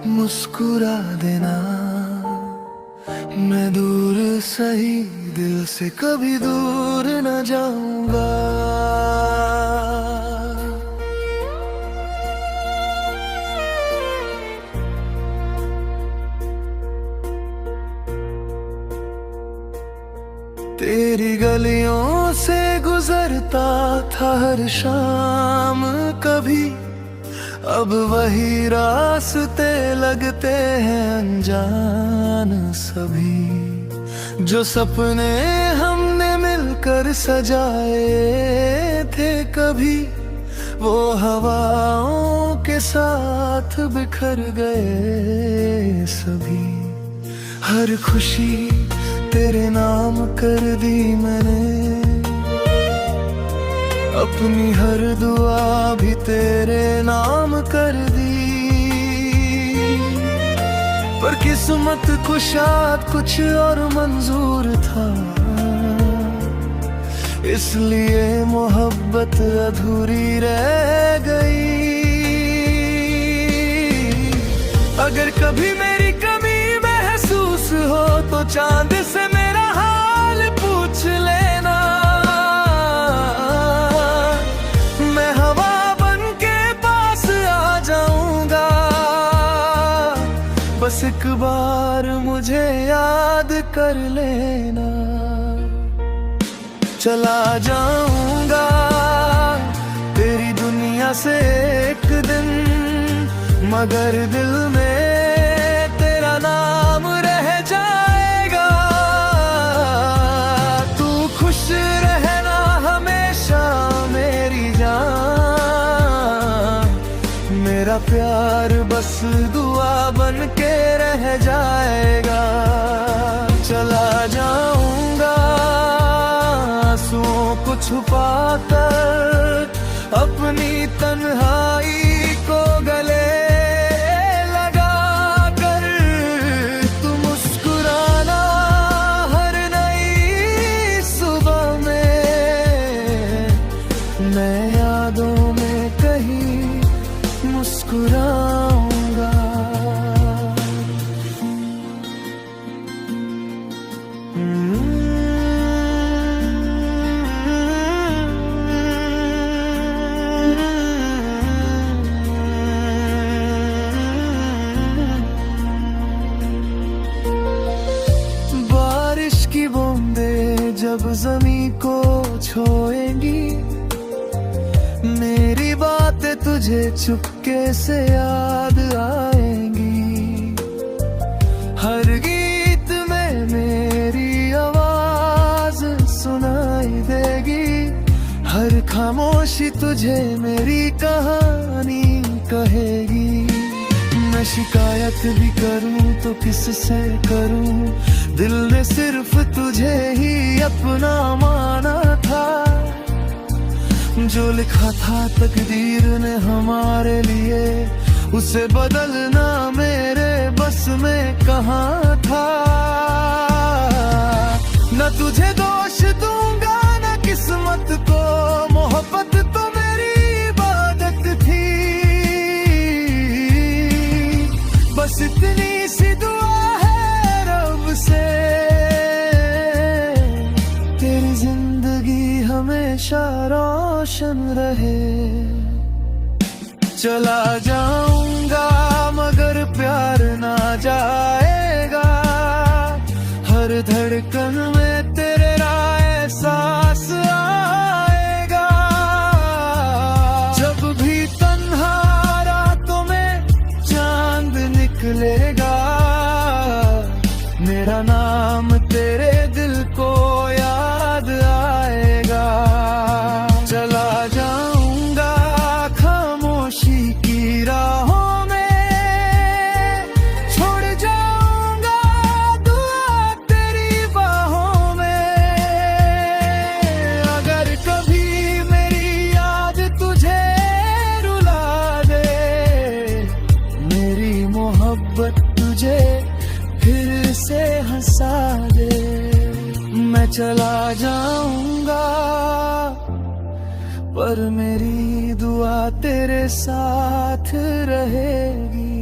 मुस्कुरा देना। मैं दूर सही दिल से कभी दूर न जाऊंगा। तेरी गलियों से गुजरता था हर शाम कभी, अब वही रास्ते लगते हैं अनजान सभी। जो सपने हमने मिलकर सजाए थे कभी, वो हवाओं के साथ बिखर गए सभी। हर खुशी तेरे नाम कर दी मैंने, अपनी हर दुआ भी तेरे नाम कर दी। पर किस्मत कुशाद कुछ और मंजूर था, इसलिए मोहब्बत अधूरी रह गई। अगर कभी मेरी कमी महसूस हो तो चांद से मेरा हाल पूछ लेना। मैं हवा बन के पास आ जाऊंगा, बस एक बार मुझे याद कर लेना। चला जाऊंगा तेरी दुनिया से एक दिन, मगर दिल में तेरा नाम रह जाएगा। तू खुश रहना हमेशा मेरी जान, मेरा प्यार बस दुआ बन के रह जाएगा। चला जाऊंगा आंसुओं को छुपा कर, अपनी तन्हाई को गले लगा कर। तू मुस्कुराना हर नई सुबह में, मैं यादों में कहीं मुस्कुराऊंगा। बारिश की बूंदें जब ज़मीं को छुएंगी, मेरी बातें तुझे चुपके से याद आएंगी। हर गीत में मेरी आवाज सुनाई देगी, हर खामोशी तुझे मेरी कहानी कहेगी। मैं शिकायत भी करूं तो किससे करूं, दिल ने सिर्फ तुझे ही अपना माना था। जो लिखा था तकदीर ने हमारे लिए, उसे बदलना मेरे बस में कहाँ था। न तुझे दोष दूंगा न किस्मत को, मोहब्बत तो मेरी इबादत थी। बस इतनी सी दुआ है रब से, तेरी जिंदगी हमेशा रोशन रहे। चला जाऊंगा मगर प्यार ना जाएगा, हर धड़कन में तेरा एहसास आएगा। जब भी तन्हा रातों में चांद निकलेगा, मेरा नाम तेरे दिल को याद आएगा। चला जाऊंगा खामोशी की राहों में, छोड़ जाऊंगा दुआ तेरी बाहों में। अगर कभी मेरी याद तुझे रुला दे, मेरी मोहब्बत तुझे फिर से हंसा दे। मैं चला जाऊंगा पर मेरी दुआ तेरे साथ रहेगी।